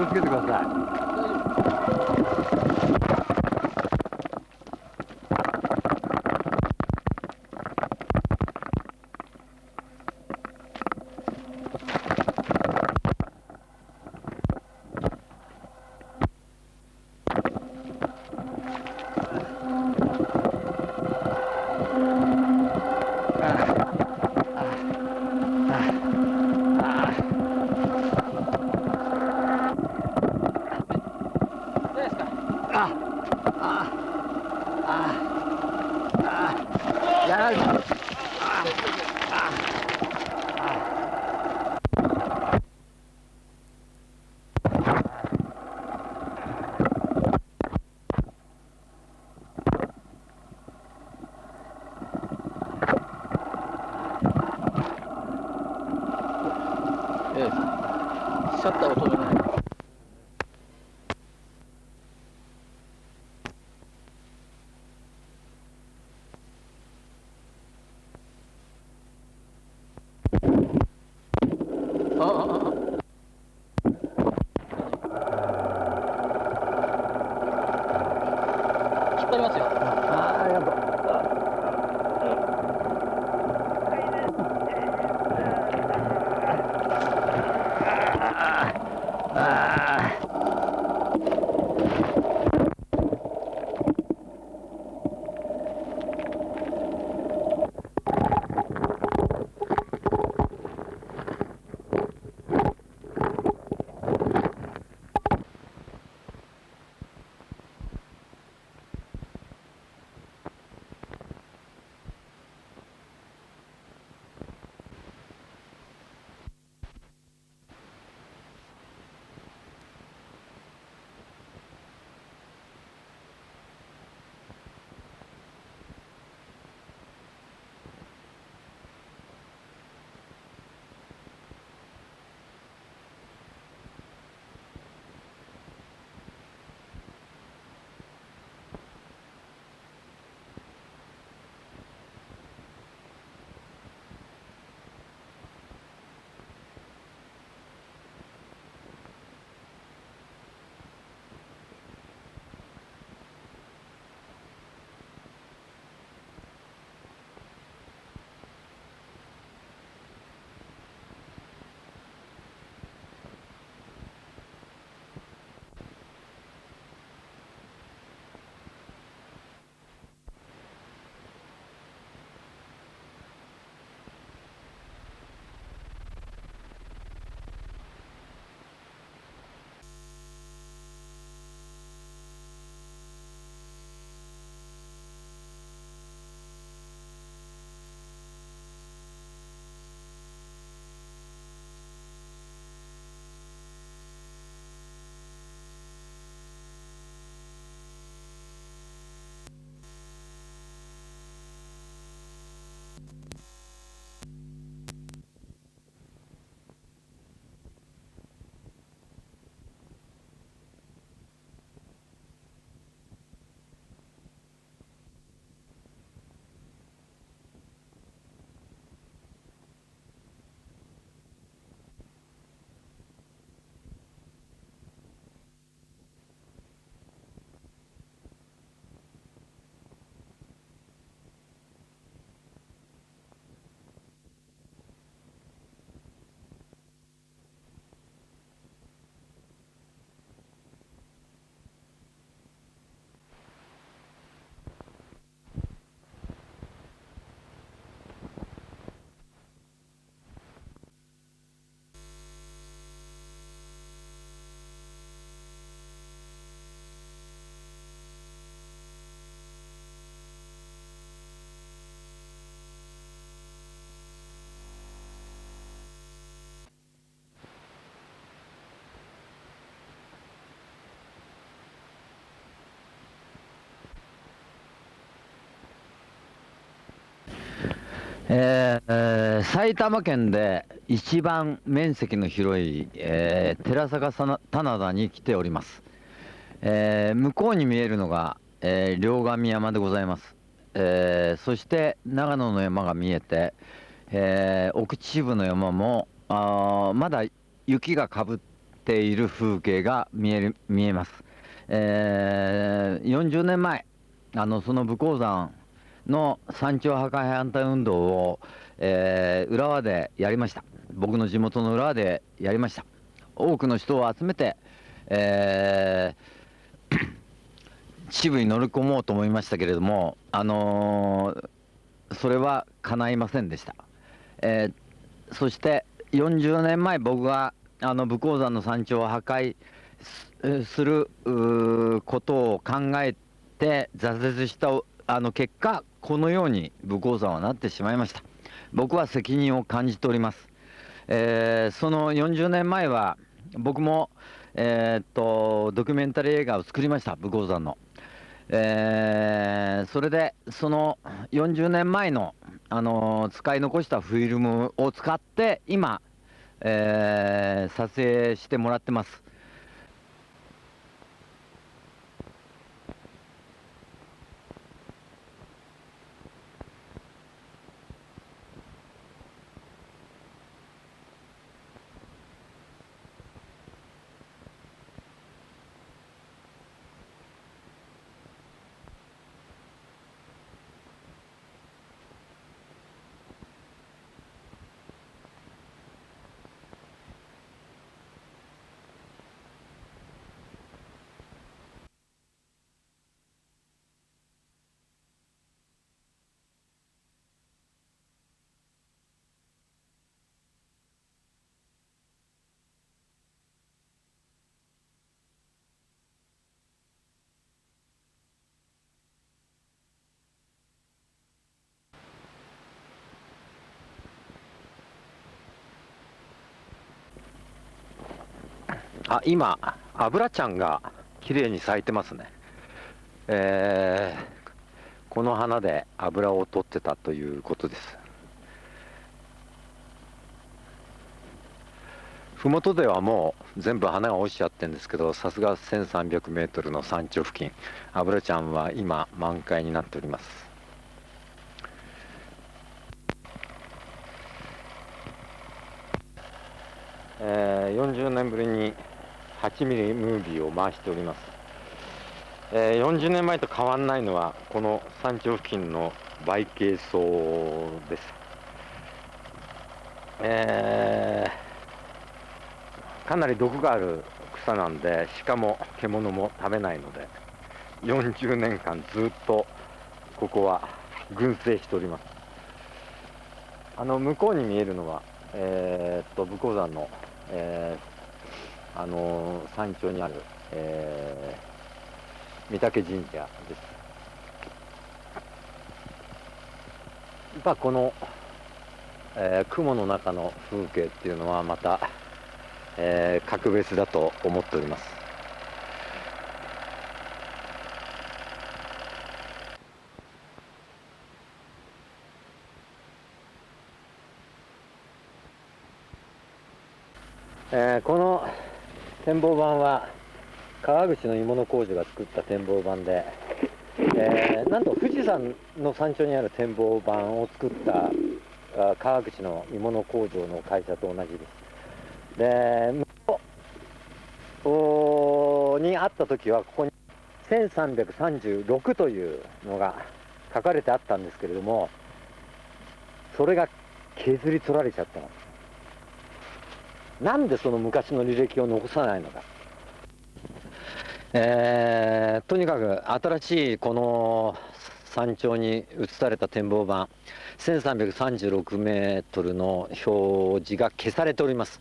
をつけてください。やられた。シャッターを止めない。引っ張りますよ。ありがとう。埼玉県で一番面積の広い、寺坂棚田に来ております。向こうに見えるのが、両神山でございます。そして長野の山が見えて、奥秩父の山もまだ雪がかぶっている風景が見えます。40年前、その武甲山の山頂破壊反対運動を、浦和でやりました。僕の地元の浦和でやりました。多くの人を集めて、秩父に乗り込もうと思いましたけれども、それは叶いませんでした。そして40年前、僕が武甲山の山頂を破壊することを考えて挫折した結果、このように武甲山はなってしまいました。僕は責任を感じております。その40年前は僕も、ドキュメンタリー映画を作りました、武甲山の。それでその40年前の、使い残したフィルムを使って今、撮影してもらってます。今、油ちゃんが綺麗に咲いてますね。この花で油を取ってたということです。麓ではもう全部花が落ちちゃってるんですけど、さすが1300メートルの山頂付近、油ちゃんは今満開になっております。40年ぶりに8ミリムービーを回しております。40年前と変わらないのはこの山頂付近のバイケイソウです。かなり毒がある草なんで、鹿も獣も食べないので、40年間ずっとここは群生しております。向こうに見えるのは、武甲山の、山頂にある、御嶽神社です。この、雲の中の風景っていうのはまた、格別だと思っております。この展望板は川口の鋳物工場が作った展望板で、なんと富士山の山頂にある展望板を作った川口の鋳物工場の会社と同じです。で、向こうにあった時はここに1336というのが書かれてあったんですけれども、それが削り取られちゃったの。なんでその昔の履歴を残さないのか。とにかく新しいこの山頂に移された展望板、1336メートルの表示が消されております。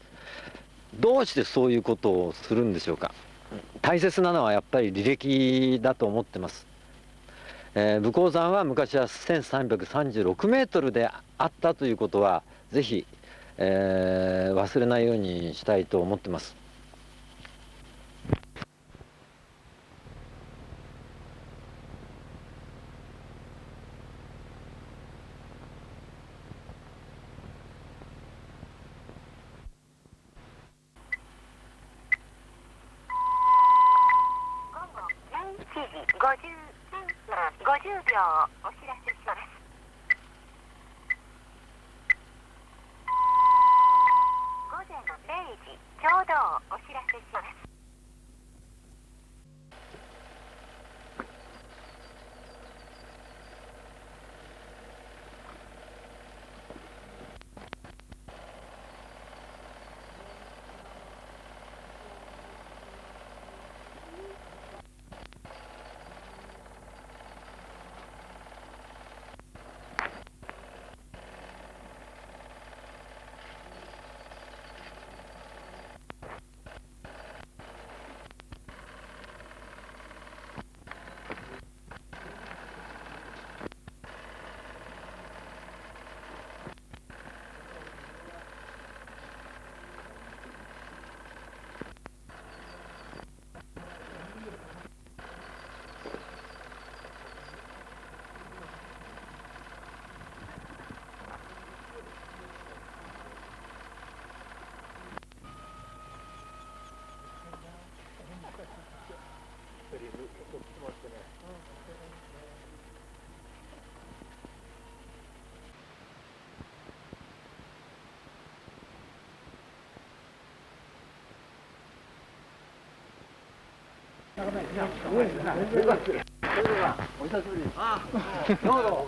どうしてそういうことをするんでしょうか。大切なのはやっぱり履歴だと思ってます。武甲山は昔は1336メートルであったということはぜひ、忘れないようにしたいと思ってます。7時50秒お知らせします。午前0時ちょうど。お久しぶりです。どうぞ。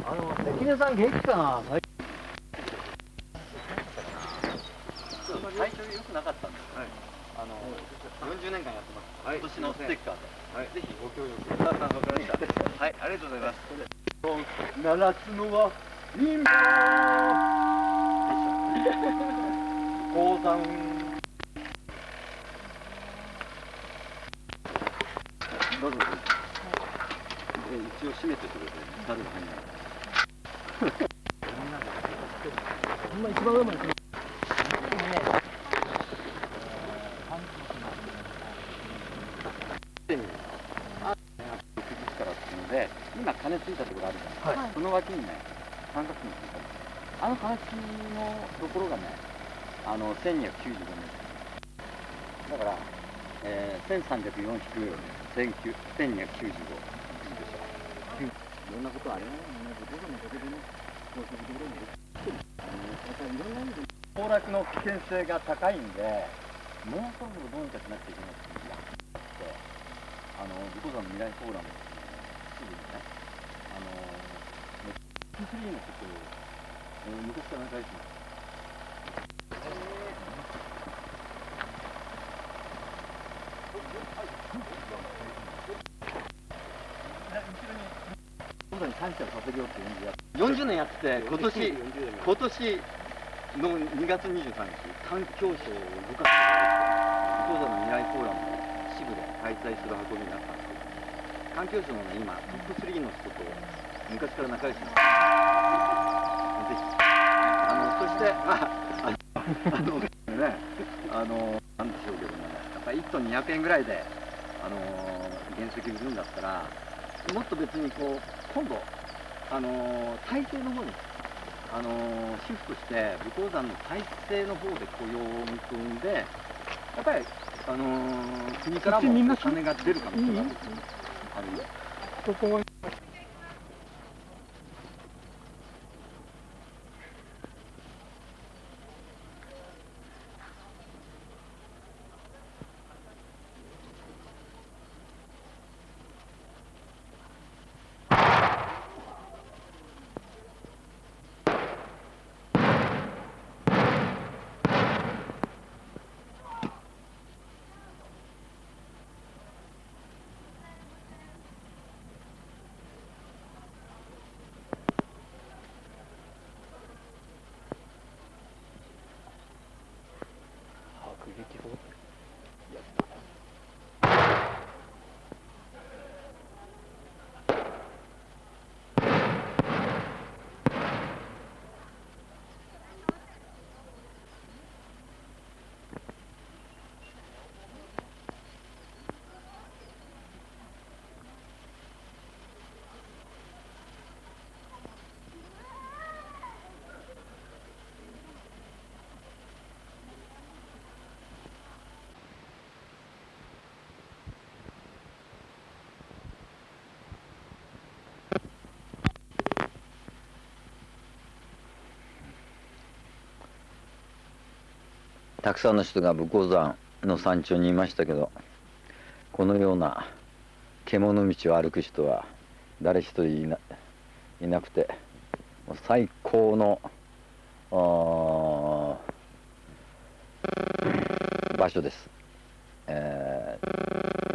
関根さん元気かな。最初良くなかったんです。40年間やってます。今年のステッカーで。ぜひご協力。わかりました。はい、ありがとうございます。七つのは今高山どうぞ。一応閉めてくれて、猿が入んない。ほんま一番上まで来る。からっていうので、今鐘ついたところあるじゃない、その脇にね、三角形についたの。あの話のところがね、1295メートル。だから、1304引く1295。いろんなことあれね、僕らのことでね、高速道路にいろんな意味で崩落の危険性が高いんで、もうそろそろどうにかしなきゃいけないっていうのがあって、武甲山の未来フォーラムすぐにね、P3 のことを、昔から仲良しなんです。今度に感謝させるよって40年やってて、今年の2月23日、環境省を動かすことができて、武甲山の未来フォーラムを支部で開催する運びになったんですけど、環境省のね、今、トップ3の人と昔から仲良しなんです。ぜひ。そして、なんでしょうけどね、やっぱり1トン200円ぐらいで、原石売るんだったら、もっと別にこう、今度、再生の方に、シフトして、武甲山の再生の方で雇用を見込んで、やっぱり、国からもお金が出る可能性があるよ。ここはたくさんの人が武甲山の山頂にいましたけど、このような獣道を歩く人は誰一人いなくて、もう最高の場所です。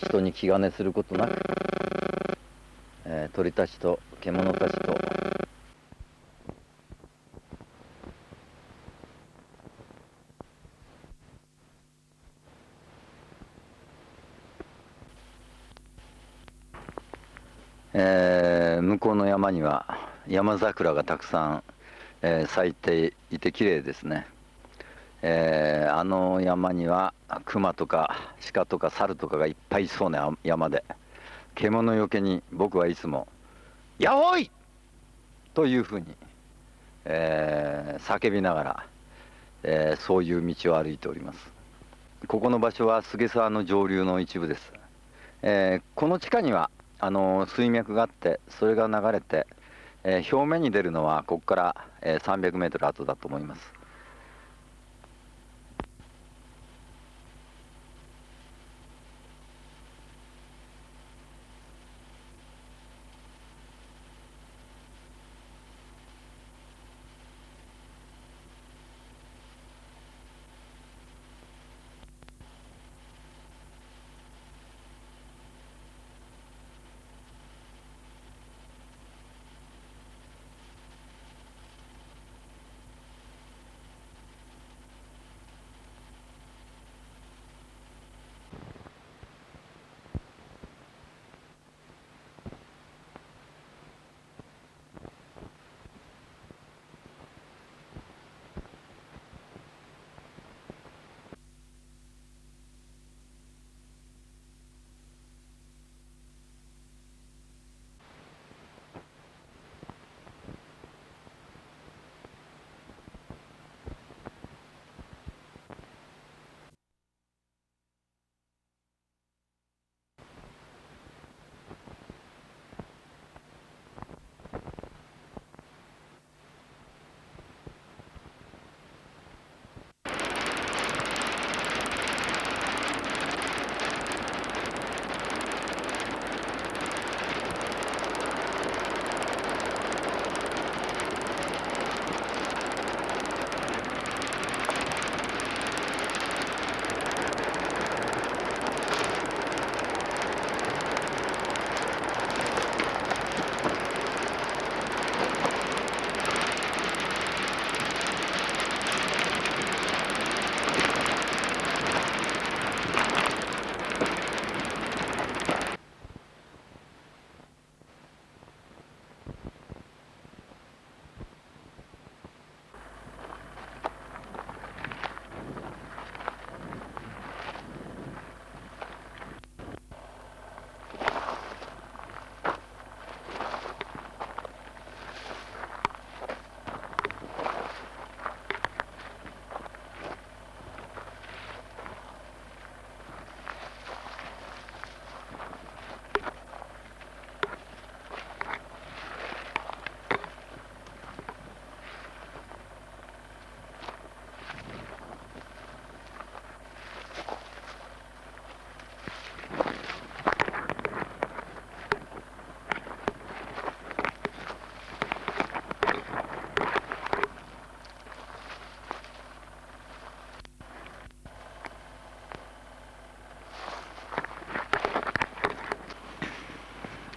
人に気兼ねすることなく、鳥たちと獣たちと向こうの山には山桜がたくさん、咲いていて綺麗ですね。あの山には熊とか鹿とか猿とかがいっぱいいそうな山で、獣よけに僕はいつも「やおい!」というふうに、叫びながら、そういう道を歩いております。ここの場所は菅沢の上流の一部です。この地下には水脈があって、それが流れて、表面に出るのはここから、300メートル後だと思います。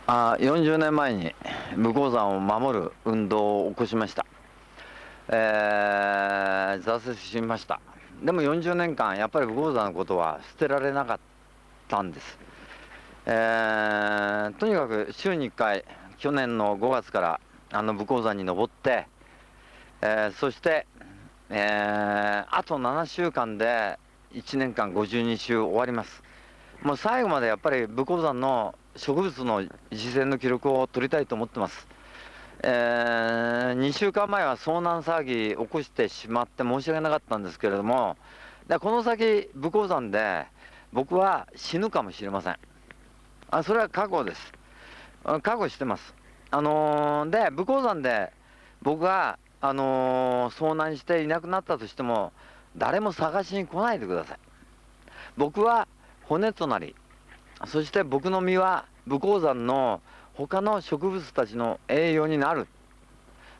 40年前に武甲山を守る運動を起こしました。挫折しました。でも40年間やっぱり武甲山のことは捨てられなかったんです。とにかく週に1回去年の5月から武甲山に登って、そして、あと7週間で1年間52週終わります。もう最後までやっぱり武甲山の植物の実践の記録を取りたいと思ってます。2週間前は遭難騒ぎ起こしてしまって申し訳なかったんですけれども、この先武甲山で僕は死ぬかもしれません。それは覚悟です。覚悟してます。で武甲山で僕が、遭難していなくなったとしても誰も探しに来ないでください。僕は骨となり、そして僕の実は武甲山の他の植物たちの栄養になる。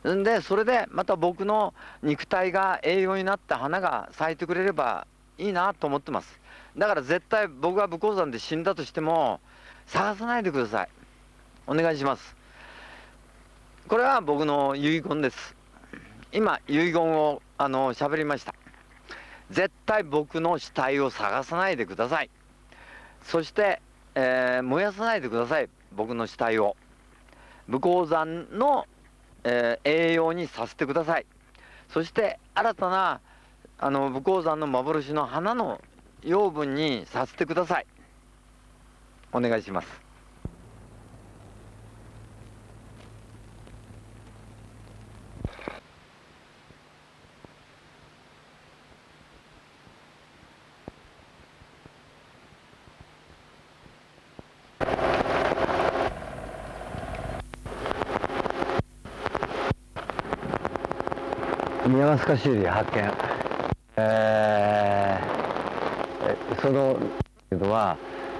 んでそれでまた僕の肉体が栄養になって花が咲いてくれればいいなと思ってます。だから絶対僕が武甲山で死んだとしても探さないでください。お願いします。これは僕の遺言です。今遺言を喋りました。絶対僕の死体を探さないでください。そして、燃やさないでください。僕の死体を武甲山の、栄養にさせてください。そして新たな武甲山の幻の花の養分にさせてください。お願いします。宮益修理発見。そのけどは、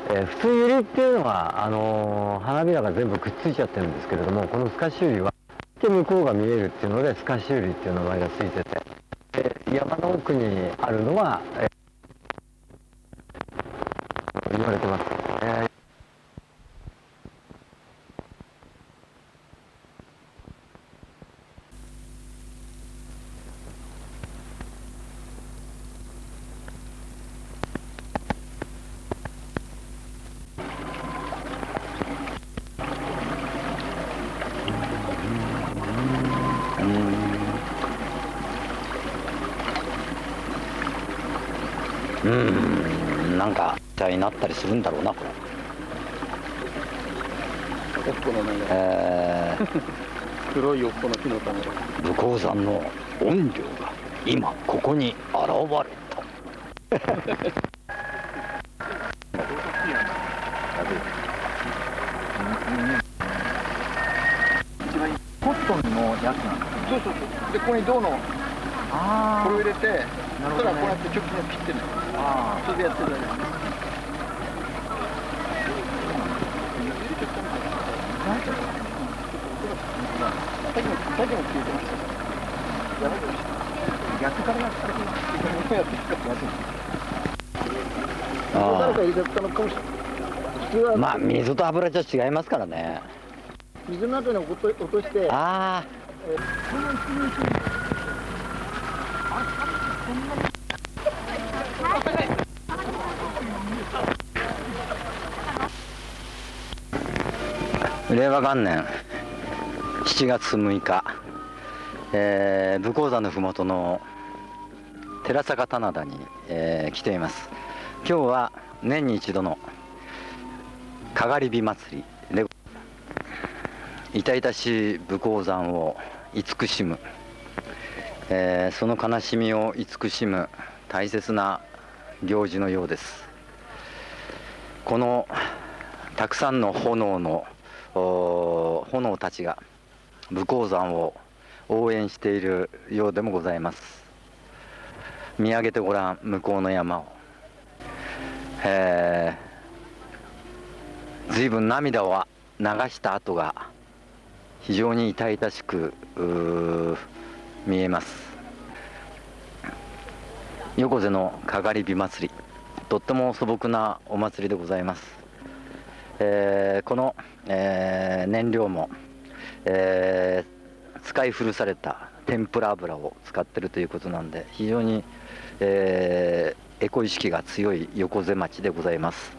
普通ユリっていうのは花びらが全部くっついちゃってるんですけれども、このスカシウリは向こうが見えるっていうのでスカシウリっていう名前がついてて、山の奥にあるのは、言われてます。なんかみたいになったりするんだろうなこれ。おっこの黒いおっこの木の種。武甲山の怨霊が今ここに現れた。コットンのやつなんですか。そうそうそう。でここに銅のこれを入れて、そしたらこうやって直径を切ってね。それでやってるだけ。さっきも聞いてました。やばいかもしれない。逆からやってるからやってるからやってる。誰か入れちゃったのかもしれない。普通はまあ水と油じゃ違いますからね。水の後に落として。令和元年7月6日、武甲山の麓の寺坂棚田に、来ています。今日は年に一度のかがり火祭りで、痛々しい武甲山を慈しむ、その悲しみを慈しむ大切な行事のようです。このたくさんの炎たちが武甲山を応援しているようでもございます。見上げてごらん、向こうの山を。随分涙を流した跡が非常に痛々しく見えます。横瀬のかがり火祭り、とっても素朴なお祭りでございます。この、燃料も、使い古された天ぷら油を使ってるということなんで、非常に、エコ意識が強い横瀬町でございます。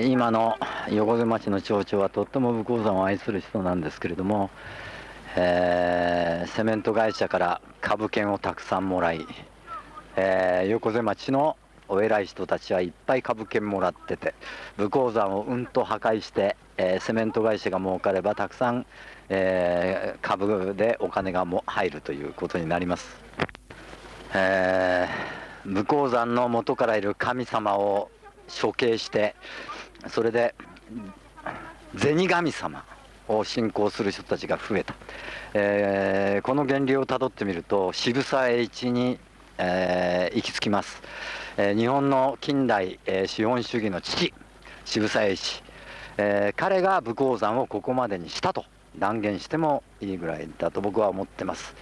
今の横瀬町の町長はとっても武甲山を愛する人なんですけれども、セメント会社から株券をたくさんもらい、横瀬町のお偉い人たちはいっぱい株券もらってて、武甲山をうんと破壊して、セメント会社が儲かればたくさん、株でお金が入るということになります。武甲山の元からいる神様を処刑して、それで銭神様を信仰する人たちが増えた。この原理をたどってみると渋沢栄一に、行き着きます。日本の近代、資本主義の父渋沢栄一、彼が武甲山をここまでにしたと断言してもいいぐらいだと僕は思ってます。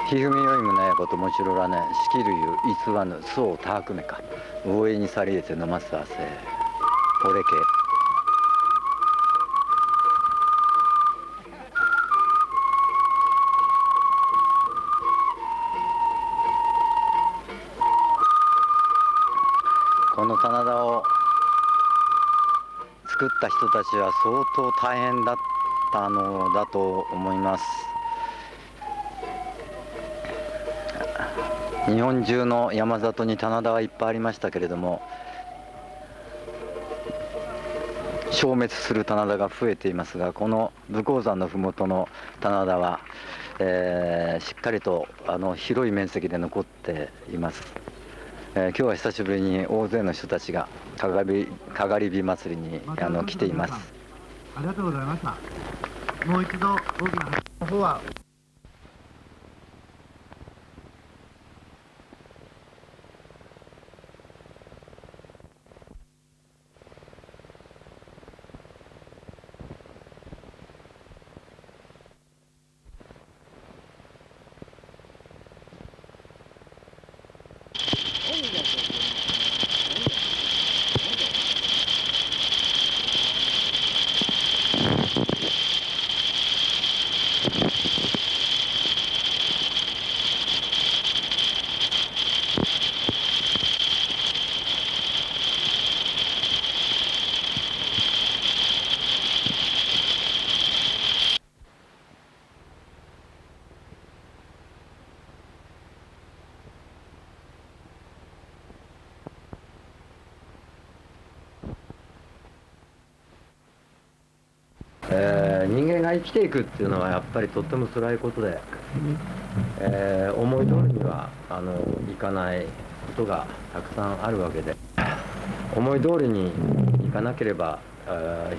ひふみよいむなやこともちろらねしきるゆ偽わぬそうたはくめか大江にさりえて飲ますあせ俺けこの棚田を作った人たちは相当大変だったのだと思います。日本中の山里に棚田はいっぱいありましたけれども、消滅する棚田が増えていますが、この武甲山の麓の棚田は、しっかりと広い面積で残っています。今日は久しぶりに大勢の人たちがかがり火祭りに来ています。ありがとうございました。もう一度大きな拍手の方は人間が生きていくっていうのはやっぱりとっても辛いことで、思い通りにはいかないことがたくさんあるわけで、思い通りにいかなければ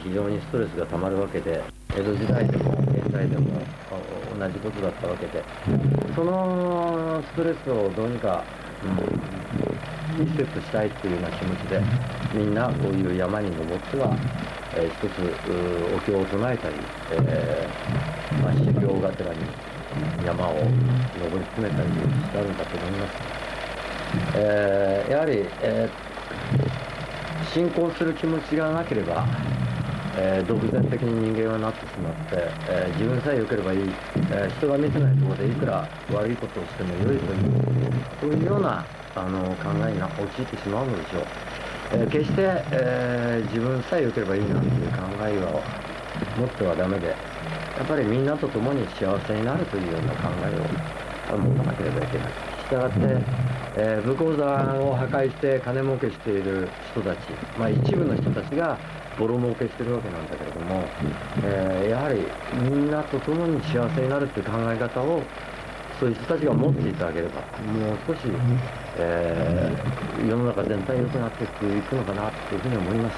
非常にストレスがたまるわけで、江戸時代でも現代でも同じことだったわけで、そのストレスをどうにか、リセットしたいっていうような気持ちでみんなこういう山に登っては、一つお経を唱えたり、修行がてらに山を登り詰めたりしてあるんだと思います。やはり、信仰する気持ちがなければ、独善的に人間はなってしまって、自分さえ良ければいい、人が見てないところでいくら悪いことをしても良いという、そういうような考えに陥ってしまうのでしょう。決して、自分さえ良ければいいなんていう考えは持ってはダメで、やっぱりみんなと共に幸せになるというような考えを持たなければいけない。したがって、武甲山を破壊して金儲けしている人たち、一部の人たちがボロ儲けしてるわけなんだけれども、やはりみんなと共に幸せになるという考え方をそういう人たちが持っていただければ、もう少し、世の中全体良くなっていくのかなというふうに思います。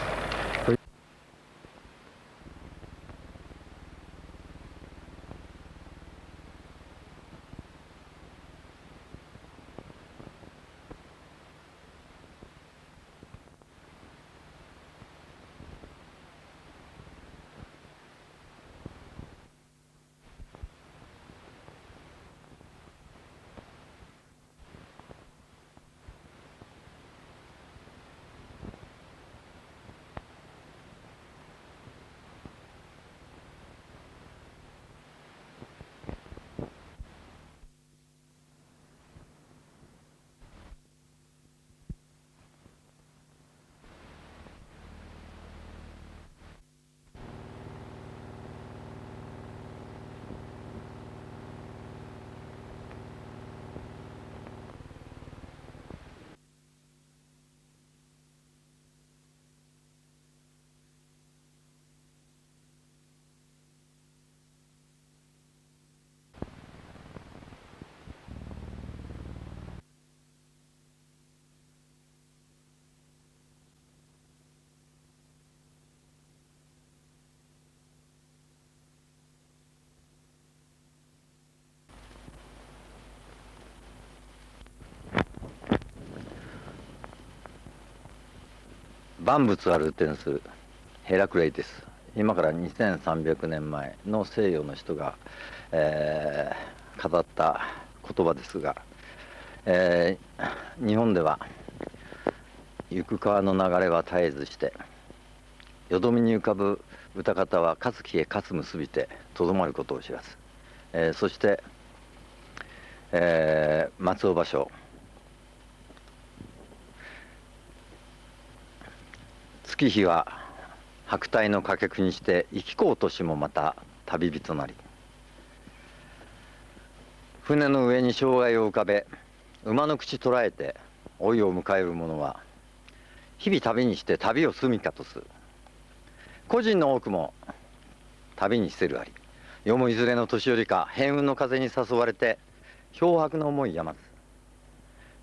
万物ある天数ヘラクレイテス、今から2300年前の西洋の人が、語った言葉ですが、日本では行く川の流れは絶えずして、よどみに浮かぶ歌方は勝つ木へ勝つ結びてとどまることを知らず、そして、松尾芭蕉、月日は白帯の掛けにして生きこうとしもまた旅人なり、船の上に障害を浮かべ馬の口捉えて老いを迎える者は日々旅にして旅を住みかとする。個人の多くも旅にしてるあり、世もいずれの年寄りか変運の風に誘われて漂泊の思いやまず、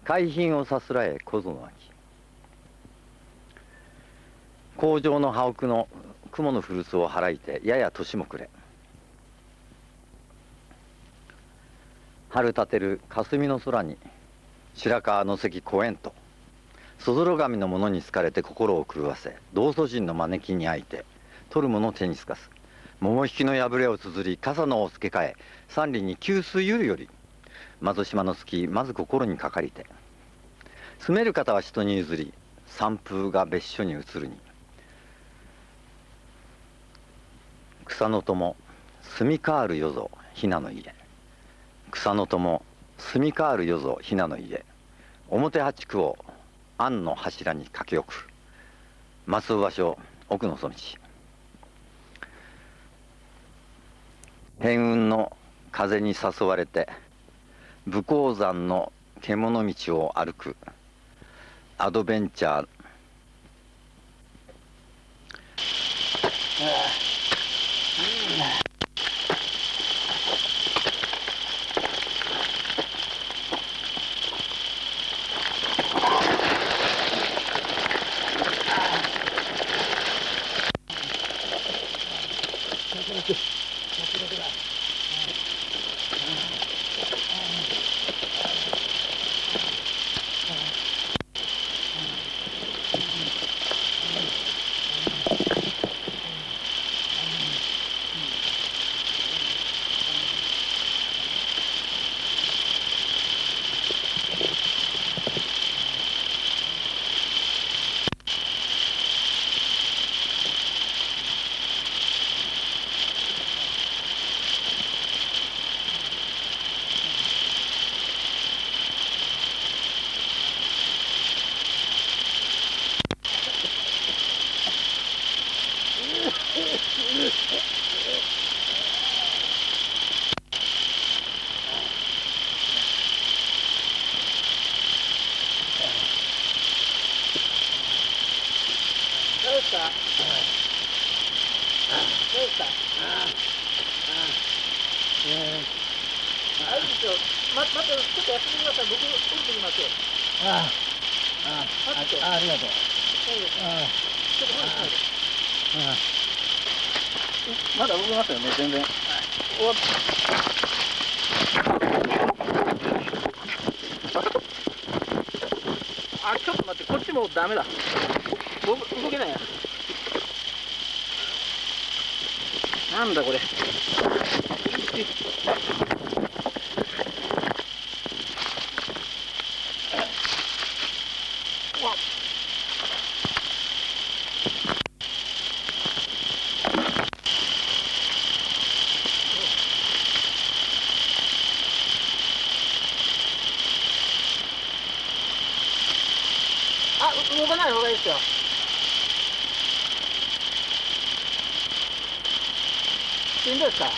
海浜をさすらえ小園秋、工場の羽奥の雲の古巣を払いてやや年も暮れ、春立てる霞の空に白川の関公園と、そぞろ神の者に好かれて心を狂わせ、道祖神の招きにあいて取るもの手にすかす、桃引きの破れを綴り傘の尾付け替え、三里に給水ゆるより窓島の月まず心にかかりて、住める方は人に譲り山風が別所に移るに、草の友住みかわる夜ぞひなの家、草の友住みかわる夜ぞひなの家、表八区を庵の柱にかけ置く松尾芭蕉奥の園道、変運の風に誘われて武甲山の獣道を歩くアドベンチャー、またちょっと休みなさい。僕降りてきますよ。ありがとう。ちょっと無理しないで。まだ動きますよね、全然。終わっちょっと待って、こっちもダメだ。動けないや。なんだこれ。動かない方がいいですよ。しんどいですか。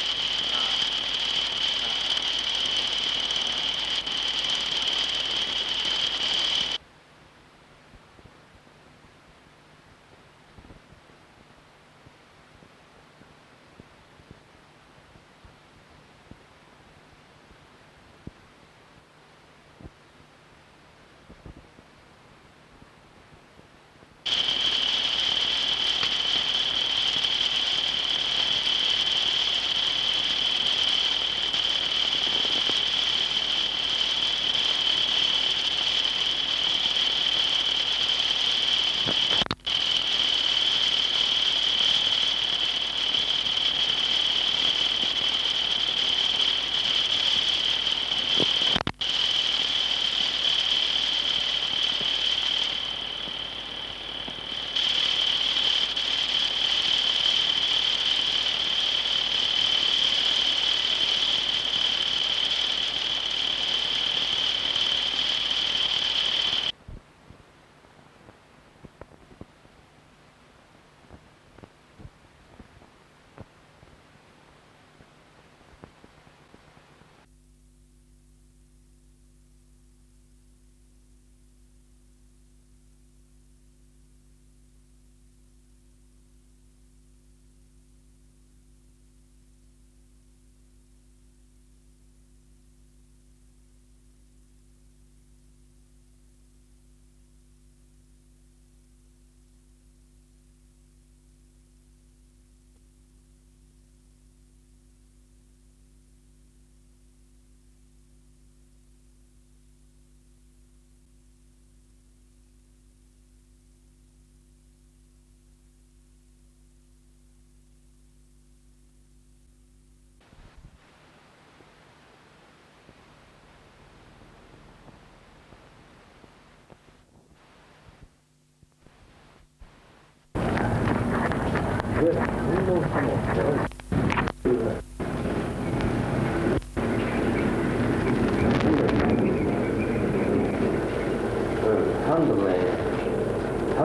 3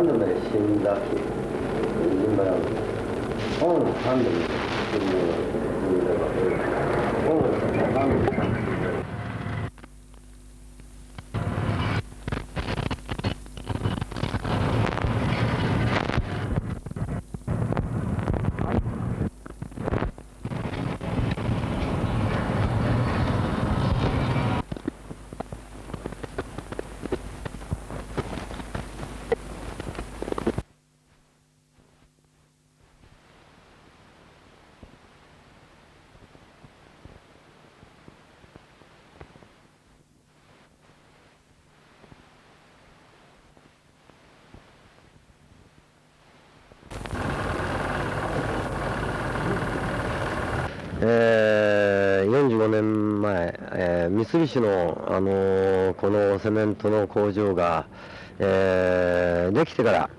度目死んだき、順番本3度目死んだ本3度目。45年前、三菱の、このセメントの工場が、できてから、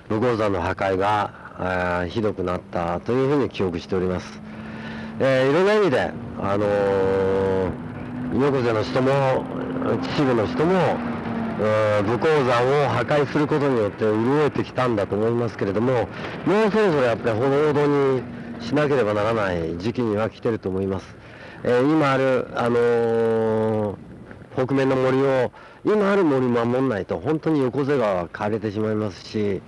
武甲山の破壊がひどくなったというふうに記憶しております。いろんな意味で、横瀬の人も秩父の人も武甲山を破壊することによって潤えてきたんだと思いますけれども、もうそろそろやっぱり報道にしなければならない時期には来てると思います。今ある、北面の森を、今ある森守んないと本当に横瀬川は枯れてしまいますし、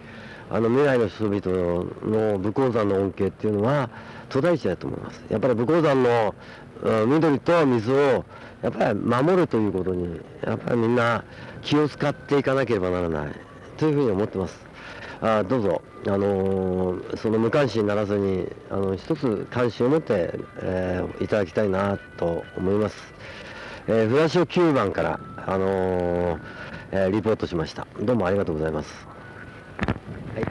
未来の人々の武甲山の恩恵っていうのは途絶えちゃうと思います。やっぱり武甲山の緑と水をやっぱり守るということにやっぱりみんな気を使っていかなければならないというふうに思ってます。どうぞ、その無関心にならずに一つ関心を持って、いただきたいなと思います。船潮9番から、リポートしました。どうもありがとうございます。はい。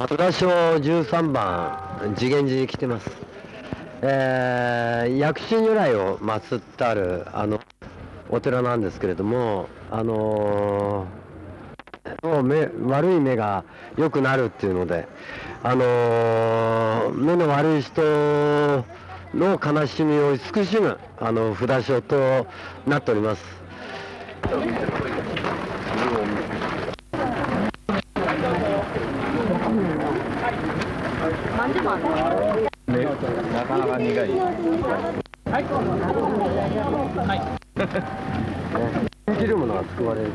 船潮13番次元寺に来てます。薬師如来を祀ってあるお寺なんですけれども、悪い目が良くなるっていうので、目の悪い人の悲しみを慈しむ札所となっております。なかなか苦い。生きるものは救われる。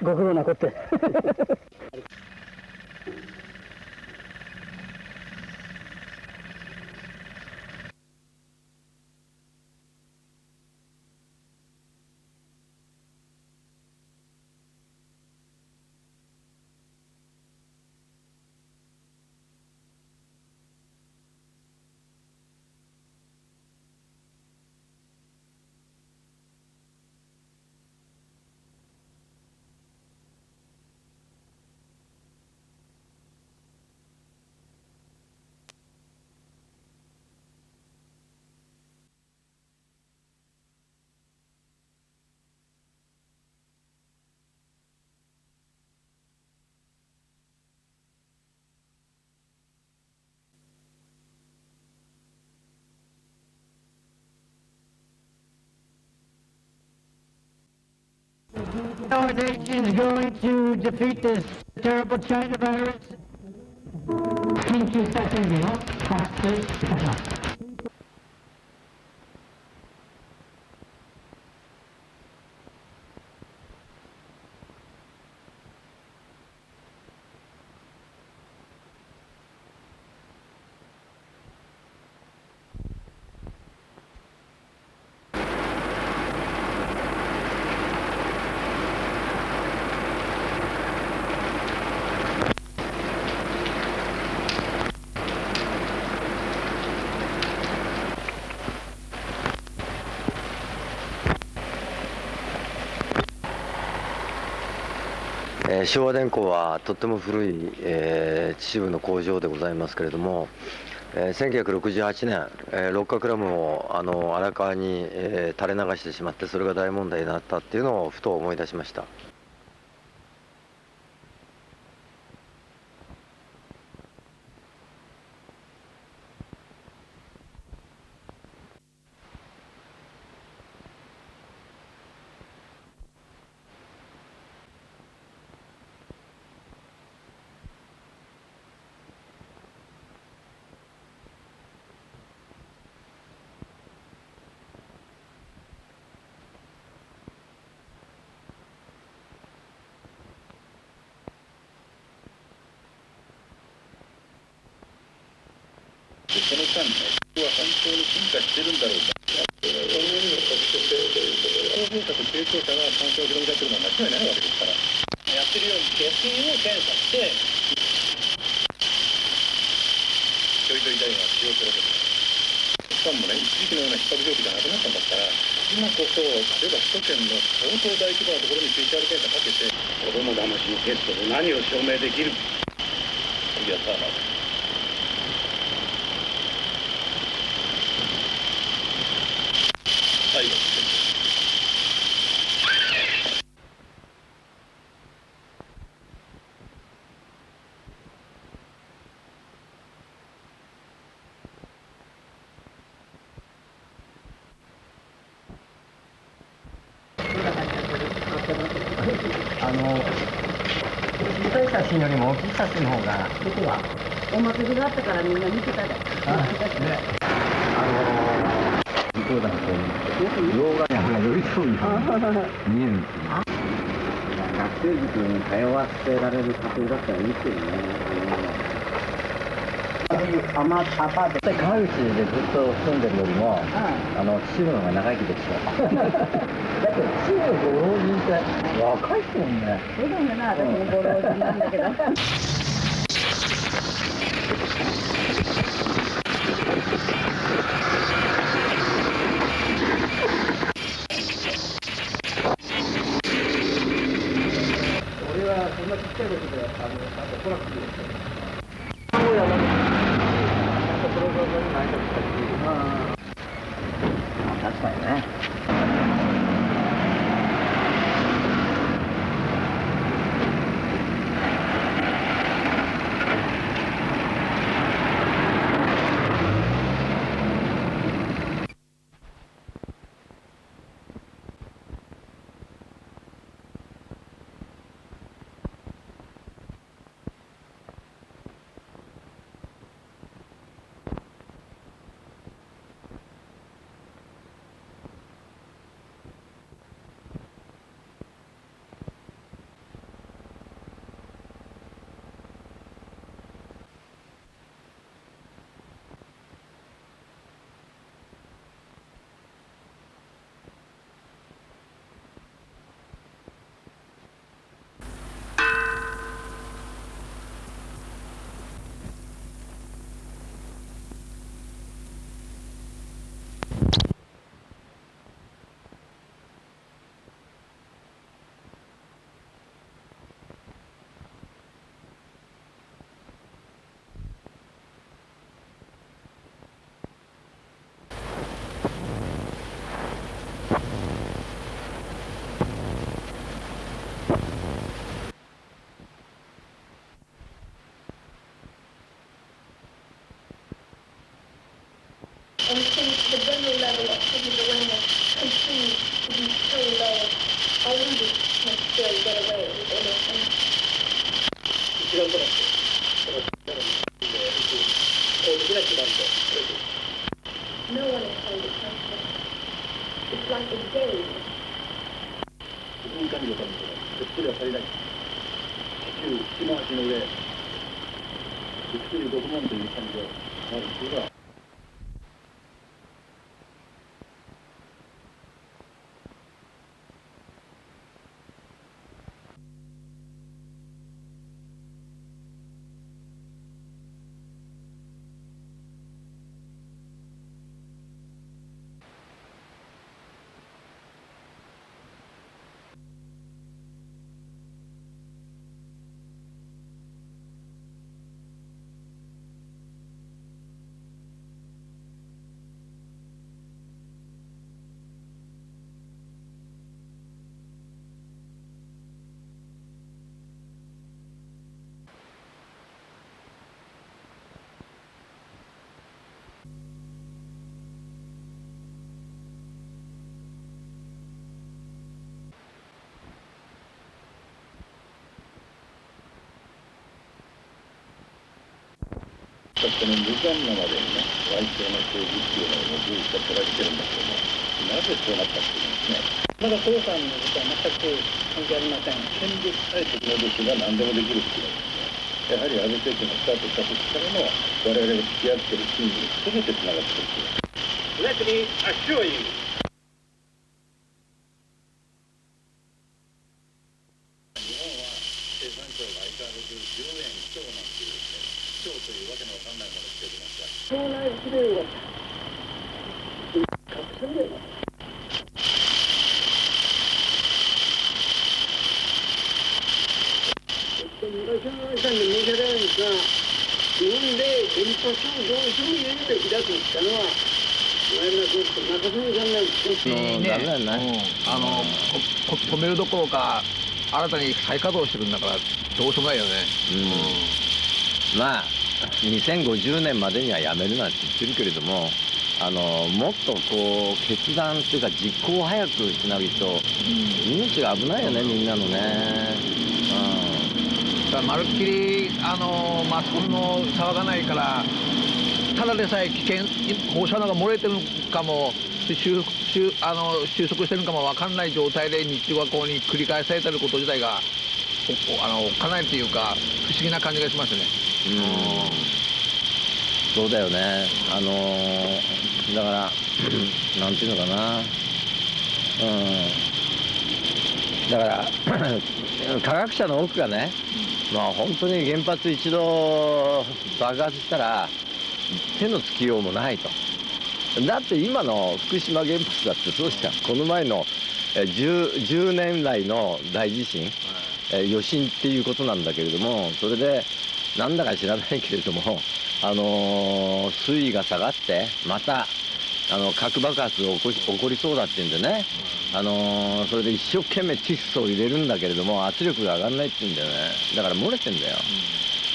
ご苦労なこって。North Asian is going to defeat this terrible China virus. 緊急事態宣言を発出いたします。昭和電工はとっても古い、秩父の工場でございますけれども、1968年、六角ラムを荒川に、垂れ流してしまって、それが大問題になったっていうのをふと思い出しました。その間ね、人は本当に進化してるんだろうか。そのような特徴性高齢者と低層者が感染を広げちゃってるのは間違いないわけですから。やってるように下水を検査して、ちょいちょい大が使用するわけです。しかもね、一時期のような逼迫状況じゃなくなったんだったら、今こそ、例えば首都圏の相当大規模なところに PCR 検査かけて、子供騙しのテストで何を証明できるいやさ、最後ですね。小さい写真よりも大きい写真の方が、ここはお祭りがあったからみんな見てたで。向こうだと溶岩が寄り添うように見えるんですね。学生塾に通わせられる家庭だったらいいですよね。アパート川口でずっと住んでるよりも、秩父の方が長生きでしょ。だって秩父のご老人って若いですもんね。そうだよな、私もご老人なんだけど。俺はそんなちっちゃい時で、あとトラックで。確かにね。And since the general level of public awareness continues to be so low, I wonder next 土の足の上、美しい獄門という感じであるというのは、この無残なまでにね、歪小な政治っていうのを目撃して捉えてるんだけども、なぜそうなったっていうんですね。まだ父さんのことは全く関係ありません。権力さえテクノロジーが何でもできるっていうのはですね、やはり安倍政権がスタートした時からの我々が付き合ってるチームに全てつながってるっていう。Let me assure you.日本は生産庁が相変わらず10円超なんていうですね、超というわけのわかんないものをつけてますが、将来不良は隠されない。昔の皆さんに申し訳ないんですが、日本で原発をどういう意味で開くってのは、中曽根さんなんですね。ダメだな、止めるどころか新たに再稼働してるんだからどうしようもないよね。まあ2050年までにはやめるなんて言ってるけれども、もっとこう決断っていうか実行を早くしないと、命が危ないよね、みんなのね。だからまるっきりマスコミも騒がないから、ただでさえ危険放射能が漏れてるかも収束してるかも分かんない状態で日中和光に繰り返されてること自体がおっかないっていうか不思議な感じがしますね。そうだよね。だからなんていうのかな、だから科学者の多くがね、まあ本当に原発一度爆発したら手のつきようもないと。だって今の福島原発だってそうじゃん。この前の10年来の大地震、余震っていうことなんだけれども、それでなんだか知らないけれども、水位が下がってまた核爆発が起こりそうだっていうんでね、それで一生懸命窒素を入れるんだけれども圧力が上がんないっていうんだよね。だから漏れてんだよ。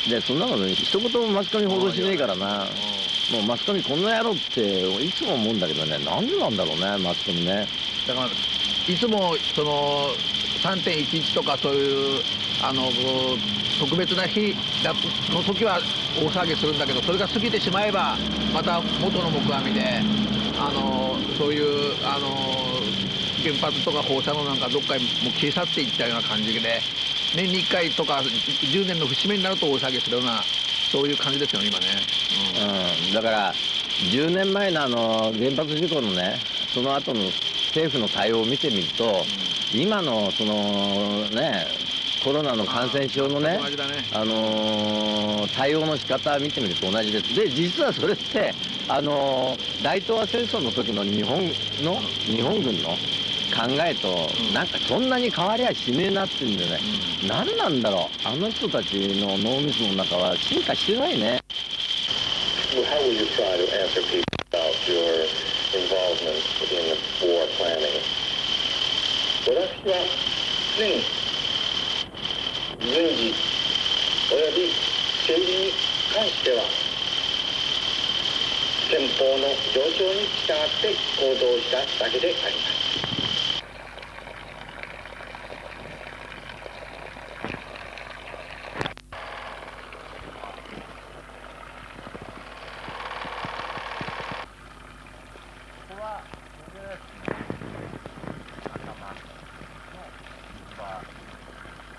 でそんなのね一言もマスコミ報道しねえからな。もうマスコミこんな野郎っていつも思うんだけどね、なんでなんだろうね、マスコミね。だからいつもその3.11とかそういう特別な日の時は大騒ぎするんだけど、それが過ぎてしまえばまた元の木阿弥でそういう原発とか放射能なんかどっかにもう消え去っていったような感じで、年に1回とか10年の節目になると大騒ぎするようなそういう感じですよね今ね。だから10年前の原発事故のね、その後の政府の対応を見てみると、今のそのねコロナの感染症のね、対応の仕方を見てみると同じです。で実はそれって大東亜戦争の時の日本軍の考えとなんかそんなに変わりゃしねえなっていうんでね、何なんだろう、あの人たちの脳みその中は進化してないね。How will you try to answer people about your involvement in the war planning? 私は常に軍事および政治に関しては憲法の上昇に従って行動しただけであります。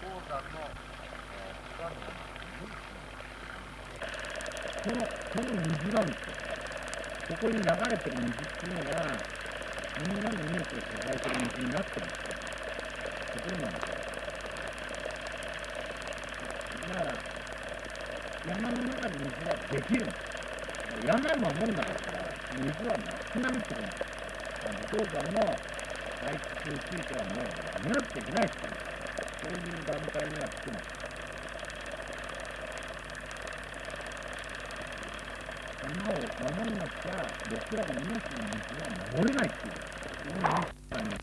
鉱山のその水なんですよ。ここに流れてる水っていうのが、みんなの命を支えてる水になってるんですよ。ところなんですよ。だから、山の中に水はできるんです。山を守るんだから、水はなくなるってことなんです。武甲山の排出地域はもうやめなくちゃいけないっていう、そういう段階には来てます。山を守んなきゃ、僕らの命の水は守れないっていう、そういう認識がありま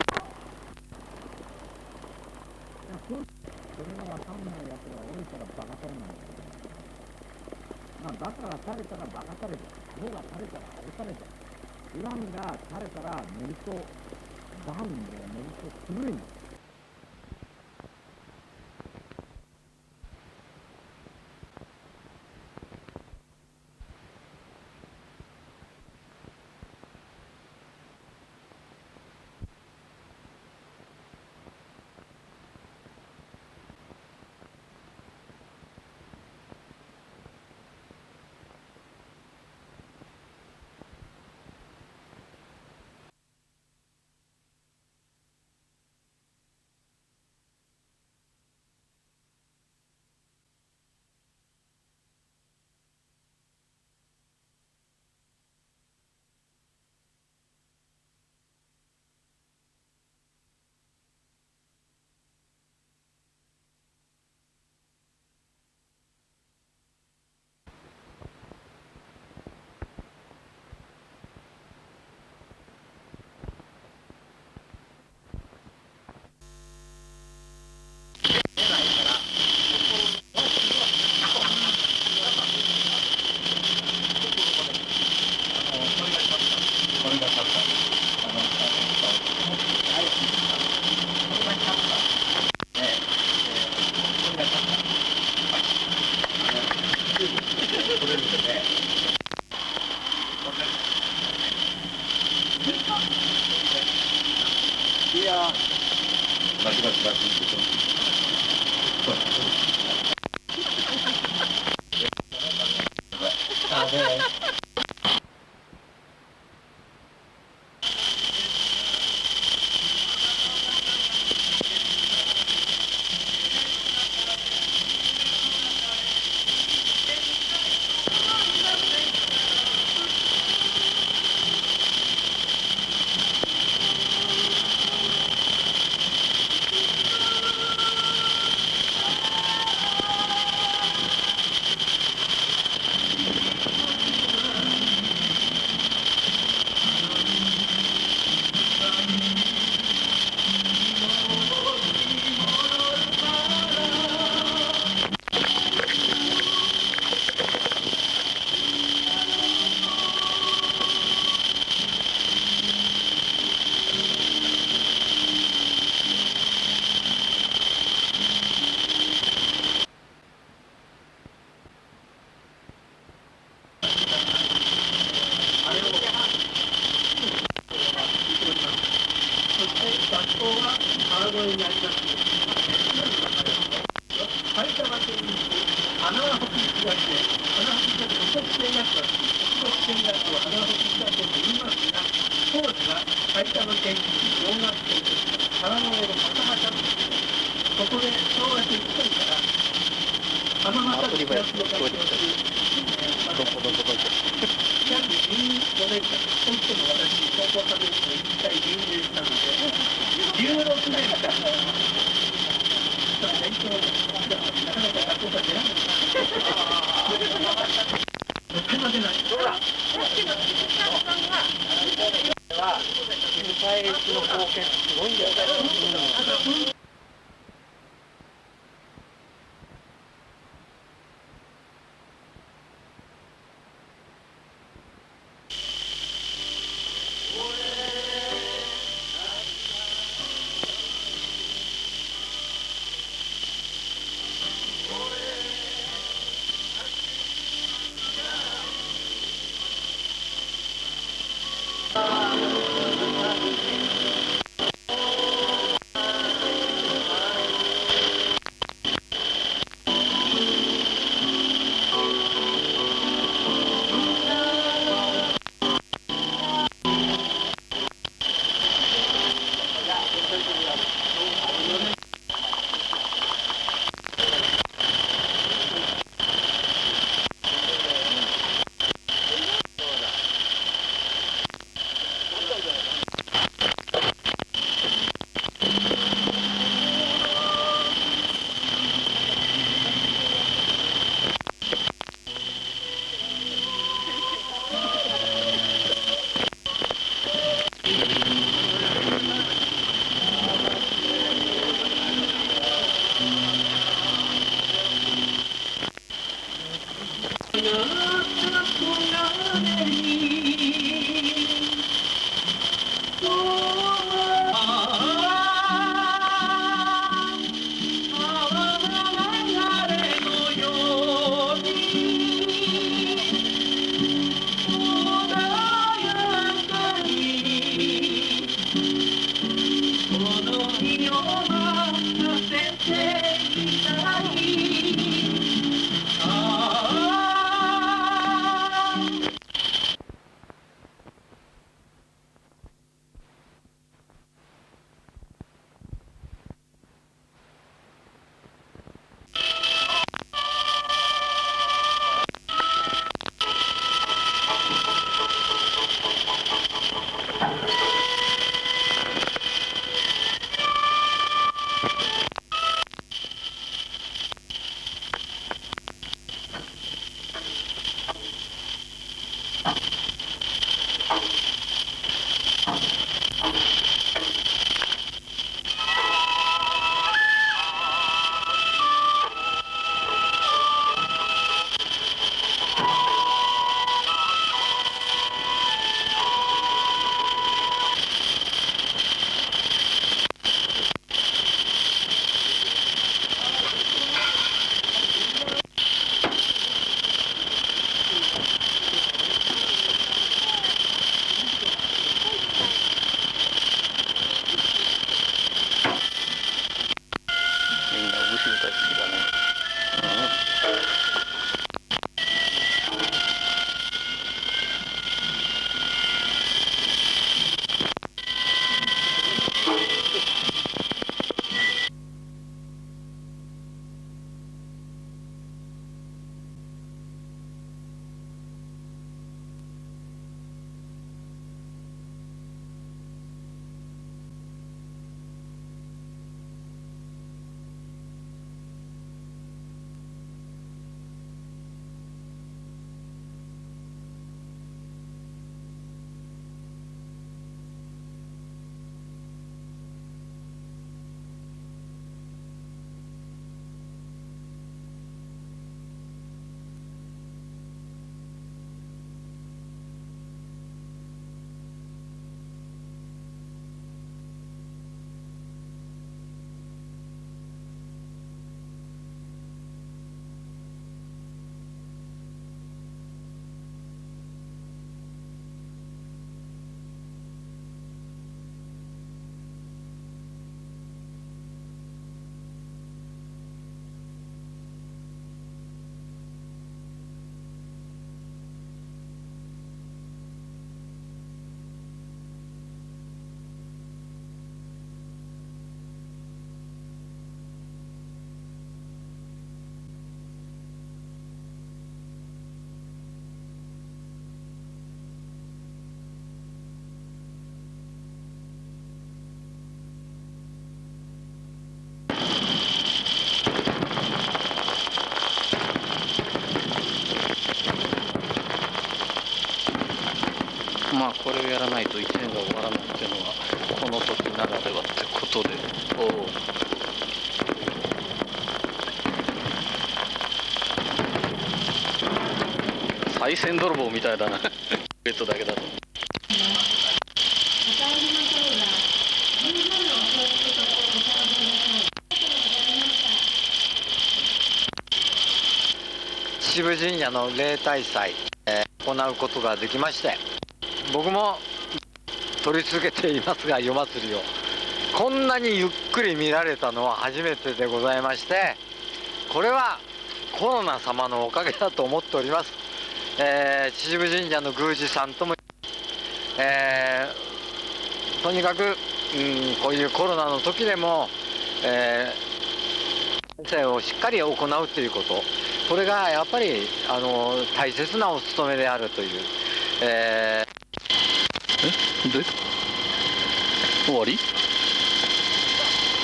す。それがわかんないやつが多いからバカたれなんですよ。まあ、バカが垂れたらバカ垂れた。棒が垂れたら青垂れた。ウランが垂れたらメルトダウンでメルトするんです。これをやらないと1年が終わらないっていうのはこの時ならではってことで、賽銭泥棒みたいだなベッドだけだと。秩父神社の例大祭、行うことができまして、僕も撮り続けていますが、夜祭りをこんなにゆっくり見られたのは初めてでございまして、これはコロナ様のおかげだと思っております。秩父神社の宮司さんとも、とにかく、こういうコロナの時でも、先生をしっかり行うということ、これがやっぱり大切なお務めであるという、で終わり？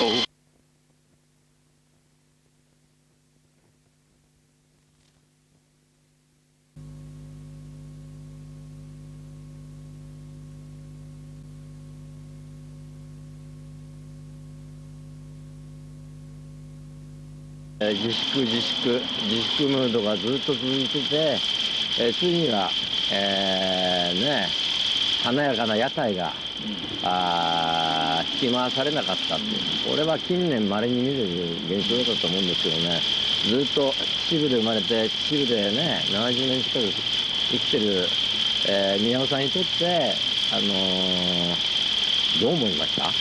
おう。自粛ムードがずっと続いてて、ついには、華やかな屋台が、引き回されなかったっていう、これは近年まれに見る現象だと思うんですけどね。ずっと秩父で生まれて、秩父でね70年近く生きてる、宮尾さんにとって、どう思いました？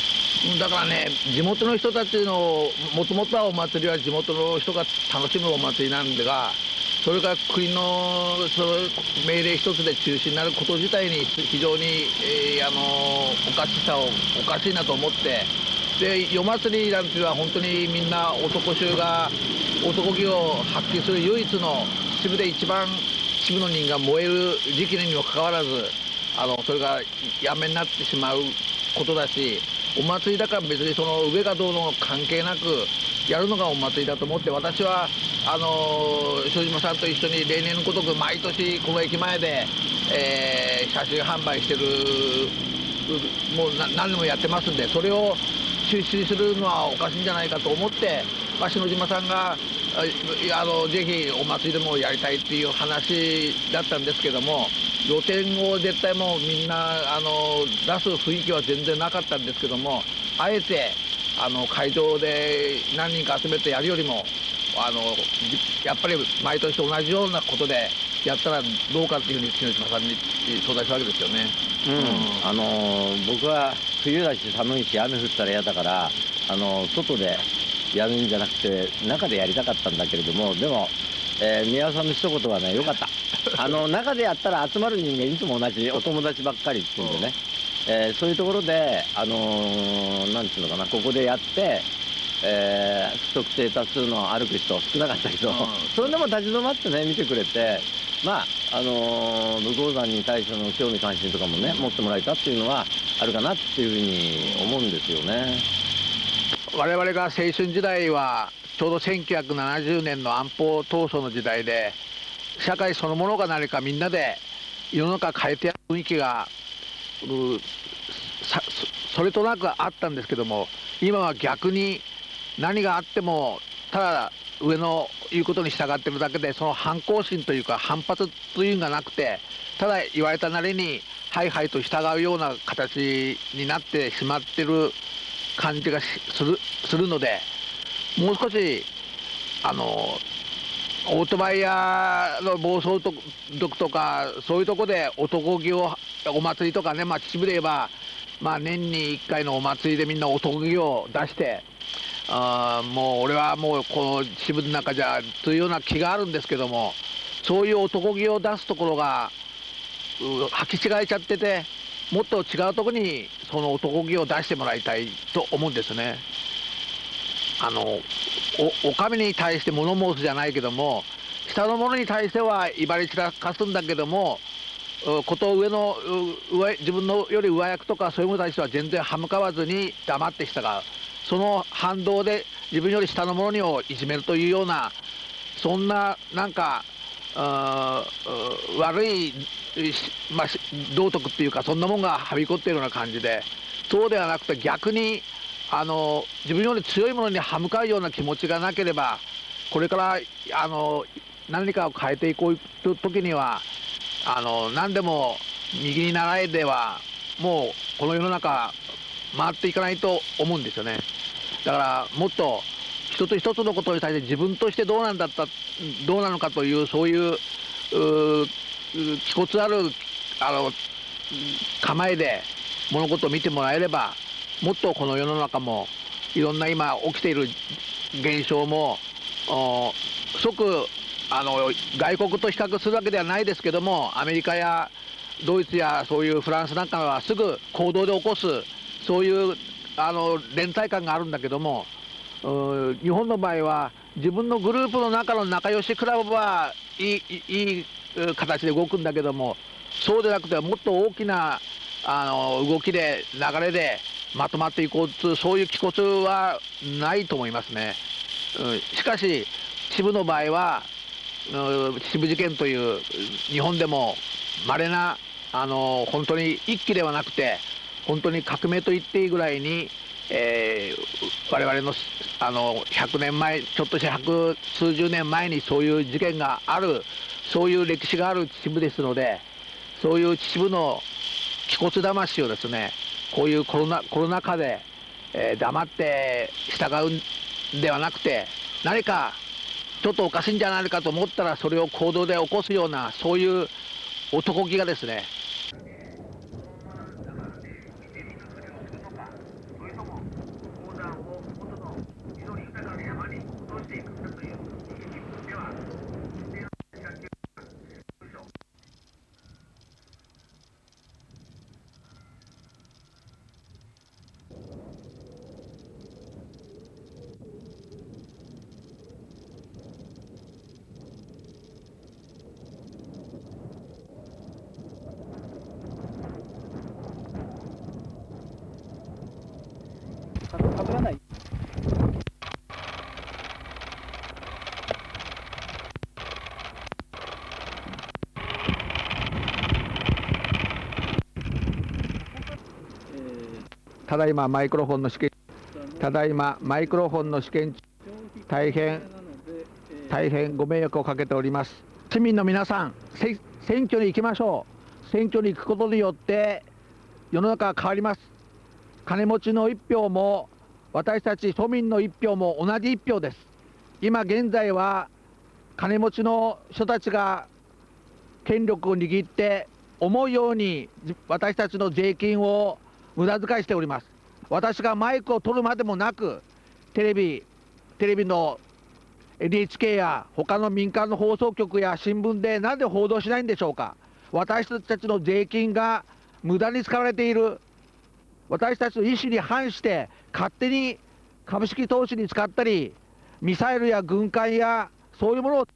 だからね、地元の人たちのもともとはお祭りは地元の人が楽しむお祭りなんでが、それが国のその命令一つで中止になること自体に非常に、おかしいなと思って、で夜祭りなんていうのは本当にみんな男衆が男気を発揮する唯一の、秩父で一番秩父の人が燃える時期にもかかわらず、それがやめになってしまうことだし、お祭りだから別にその上がどうの関係なくやるのがお祭りだと思って、私は庄島さんと一緒に例年のごとく毎年この駅前で、写真販売してる、もう何年もやってますんで、それを中止するのはおかしいんじゃないかと思って、篠島さんがぜひお祭りでもやりたいっていう話だったんですけども、露店を絶対もうみんな出す雰囲気は全然なかったんですけども、あえて会場で何人か集めてやるよりもやっぱり毎年同じようなことでやったらどうかっていうふうに篠島さんに相談したわけですよね。僕は冬だし寒いし雨降ったら嫌だから、外でやるんじゃなくて中でやりたかったんだけれども、でも、宮尾さんの一言はね、よかった。中でやったら集まる人間いつも同じお友達ばっかりっていうんでね、そういうところでなんていうのかな、ここでやって、不特定多数の歩く人少なかったけど、それでも立ち止まってね見てくれて、武甲山に対しての興味関心とかもね持ってもらえたっていうのはあるかなっていうふうに思うんですよね。我々が青春時代はちょうど1970年の安保闘争の時代で、社会そのものが何かみんなで世の中変えてやる雰囲気がそれとなくあったんですけども、今は逆に何があってもただ上の言うことに従ってるだけで、その反抗心というか反発というのがなくて、ただ言われたなりにはいはいと従うような形になってしまってる感じがするので、もう少しオートバイ屋の暴走族とかそういうとこで男気を、お祭りとかね、秩父で言えば、年に1回のお祭りでみんな男気を出して、もう俺はもうこの秩父の中じゃというような気があるんですけども、そういう男気を出すところが履き違えちゃってて、もっと違うところにその男気を出してもらいたいと思うんですね。お上に対して物申すじゃないけども、下の者に対しては威張り散らかすんだけども、こと上の自分のより上役とかそういうものに対しては全然歯向かわずに黙って従う、その反動で自分より下の者にをいじめるというような、そんななんか悪い道徳っていうかそんなもんがはびこっているような感じで、そうではなくて逆に自分より強いものに歯向かうような気持ちがなければ、これから何かを変えていこうという時には何でも右に習えではもうこの世の中回っていかないと思うんですよね。だからもっと一つ一つのことに対して自分としてどうなのかというそういう気骨ある構えで物事を見てもらえれば、もっとこの世の中もいろんな今起きている現象も即外国と比較するわけではないですけども、アメリカやドイツやそういうフランスなんかはすぐ行動で起こす、そういう連帯感があるんだけども、日本の場合は自分のグループの中の仲良しクラブはいい形で動くんだけども、そうでなくてもっと大きな動きで流れでまとまっていこうという、そういう気骨はないと思いますね。しかし支部の場合は支部事件という日本でも稀な本当に一揆ではなくて本当に革命と言っていいぐらいに、我々の100年前ちょっとした百数十年前にそういう事件がある、そういう歴史がある支部ですので、そういう支部の気骨魂をですね、こういうコロナ禍で、黙って従うんではなくて、何かちょっとおかしいんじゃないかと思ったらそれを行動で起こすような、そういう男気がですね、かぶらない。ただいまマイクロフォンの試験中、大変ご迷惑をかけております。市民の皆さん、選挙に行きましょう。選挙に行くことによって世の中が変わります。金持ちの一票も私たち庶民の一票も同じ一票です。今現在は金持ちの人たちが権力を握って思うように私たちの税金を無駄遣いしております。私がマイクを取るまでもなくテレビの NHK や他の民間の放送局や新聞でなぜ報道しないんでしょうか。私たちの税金が無駄に使われている、私たちの意思に反して勝手に株式投資に使ったり、ミサイルや軍艦やそういうものを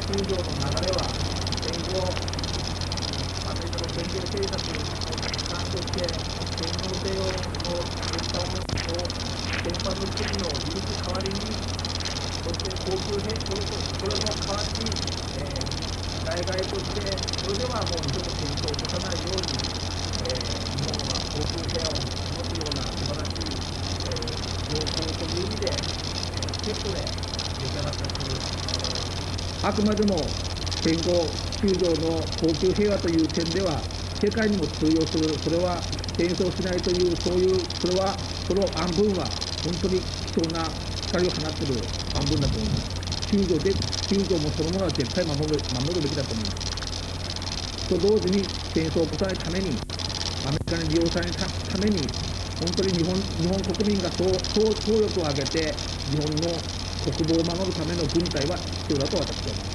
通常の流れは戦後アメリカの戦後政策の一環として天皇制を先般の国の許す代わりに、そして航空兵それの代わりに、代替としてそれではもう二度と戦争を起こさないように、日本は航空兵を持つような素晴らしい、情報という意味で、セットで出来上がったという。あくまでも戦後9条の航空平和という点では世界にも通用する、それは戦争しないという、その案文は本当に貴重な、し光を放ってる半分だと思います。救助もそのものは絶対守るべきだと思います。と同時に戦争を起こさないために、アメリカに利用されないために、本当に日本国民が総力を挙げて日本の国防を守るための軍隊は必要だと私は思い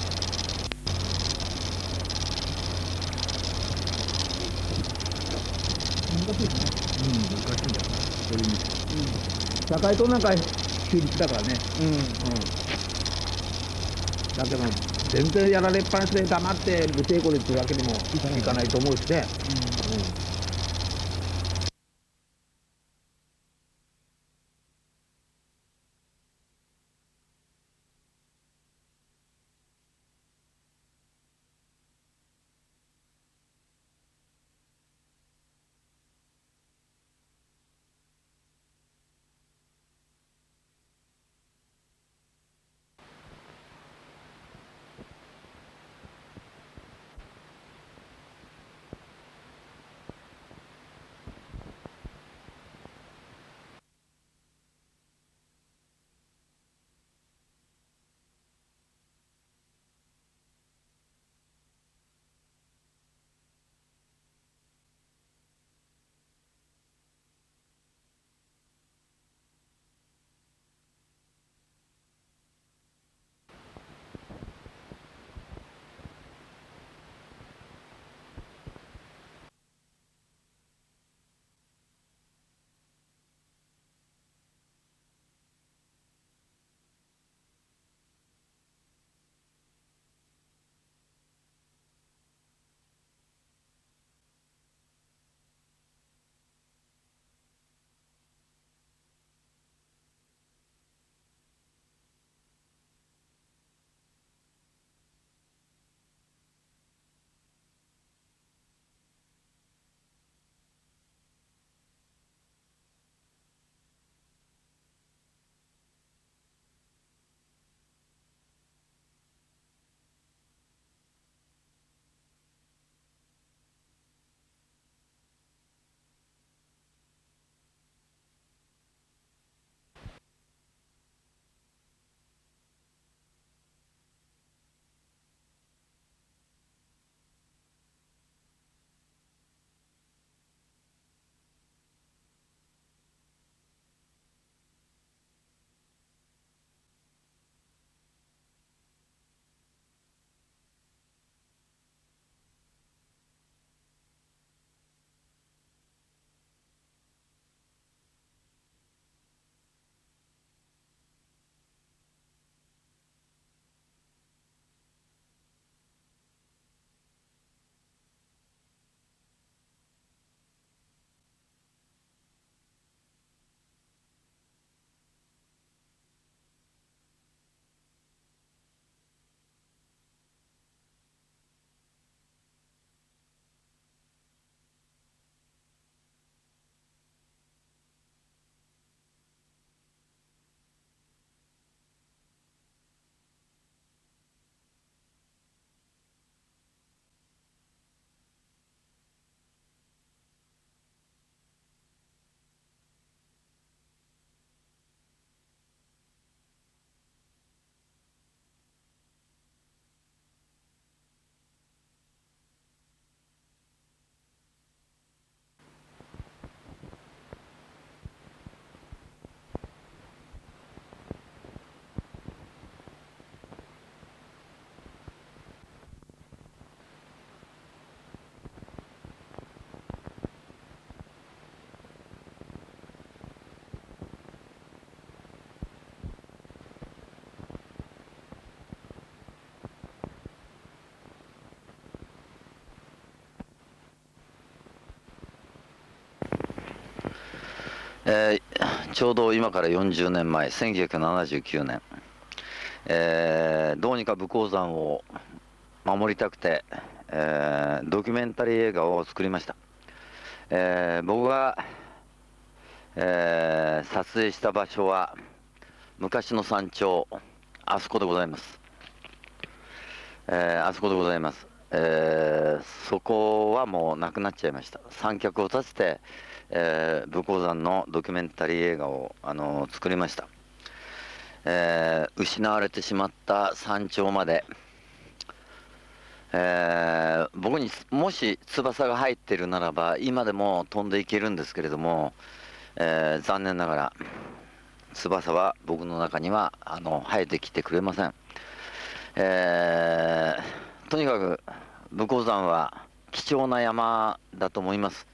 ます。難しいですね。難しいんだよな、そういう意味で。社会となんか中立だからね。だけど全然やられっぱなしで黙って無抵抗でっていうわけにもいかないと思うしね。ちょうど今から40年前、1979年、どうにか武甲山を守りたくて、ドキュメンタリー映画を作りました。僕が、撮影した場所は昔の山頂、あそこでございます。あそこでございます。そこはもうなくなっちゃいました。三脚を立てて、武甲山のドキュメンタリー映画を作りました。失われてしまった山頂まで、僕にもし翼が入っているならば今でも飛んでいけるんですけれども、残念ながら翼は僕の中には生えてきてくれません。とにかく武甲山は貴重な山だと思います。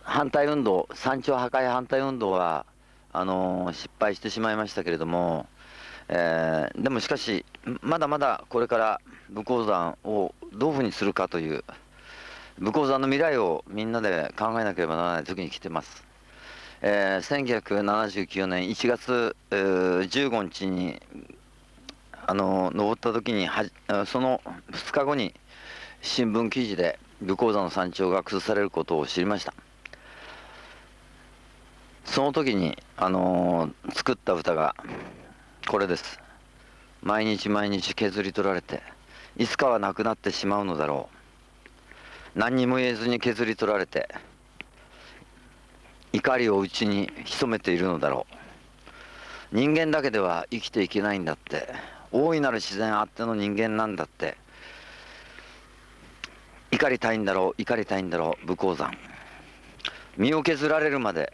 反対運動、山頂破壊反対運動は失敗してしまいましたけれども、でもしかしまだまだこれから武甲山をどういうふうにするかという武甲山の未来をみんなで考えなければならない時に来てます。1979年1月、15日に登った時にその2日後に新聞記事で武甲山の山頂が崩されることを知りました。その時に作った歌がこれです。毎日毎日削り取られていつかはなくなってしまうのだろう。何にも言えずに削り取られて怒りを内に潜めているのだろう。人間だけでは生きていけないんだって、大いなる自然あっての人間なんだって、怒りたいんだろう、怒りたいんだろう。武甲山身を削られるまで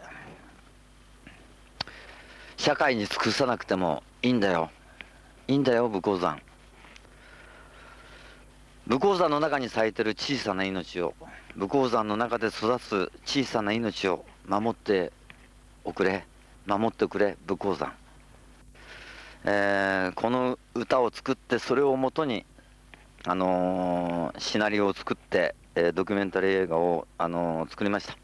社会に尽くさなくてもいいんだよ、いいんだよ。武甲山、武甲山の中に咲いてる小さな命を、武甲山の中で育つ小さな命を守っておくれ、守ってくれ武甲山。この歌を作ってそれをもとにシナリオを作って、ドキュメンタリー映画を作りました。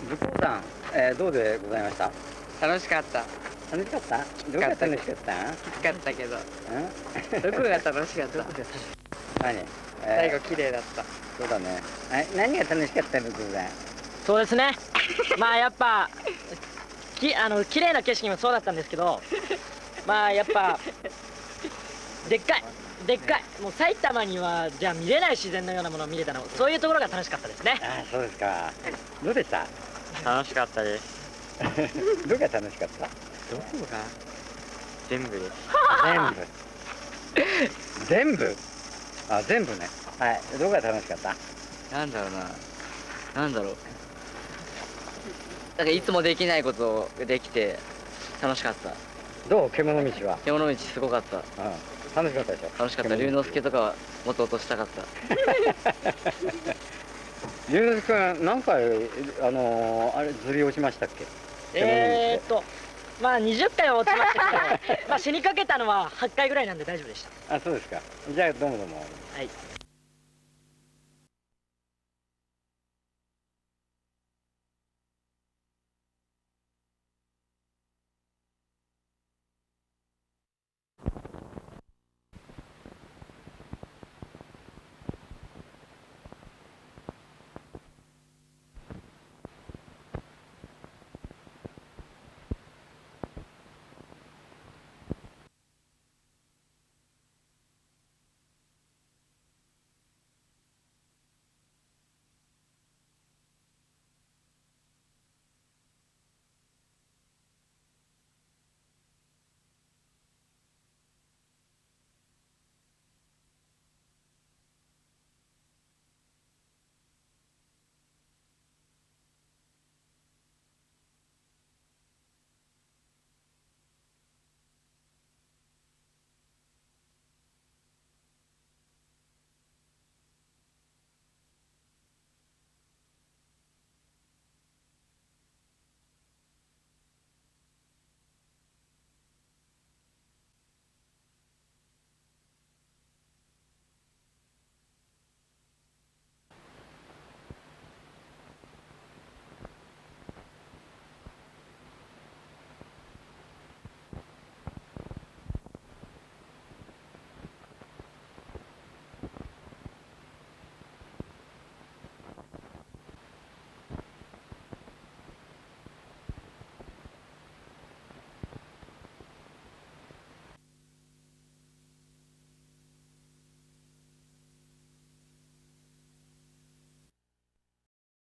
武甲山、どうでございました？楽しかった。楽しかった？どこが楽しかった？きつかったけど。どこが楽しかった？何？最後綺麗だった。そうだね。何が楽しかったの？そうですね。まあやっぱ綺麗な景色もそうだったんですけど、まあやっぱでっかいもう埼玉にはじゃあ見れない自然のようなものを見れたの、そういうところが楽しかったですね。ああ、そうですか。どうでした？楽しかったです。どこが楽しかった？どこが？全部です。全部？あ、全部ね。はい。どこが楽しかった？なんだろうな。なんだろう。なんかいつもできないことができて楽しかった。どう？獣道は？獣道すごかった。うん。楽しかったでしょ？楽しかった。龍之介とかはもっと落としたかった。龍之介君何回あれずり落ちましたっけ？まあ20回は落ちましたけど、まあ死にかけたのは8回ぐらいなんで大丈夫でした。あ、そうですか。じゃあどうもどうも。はい。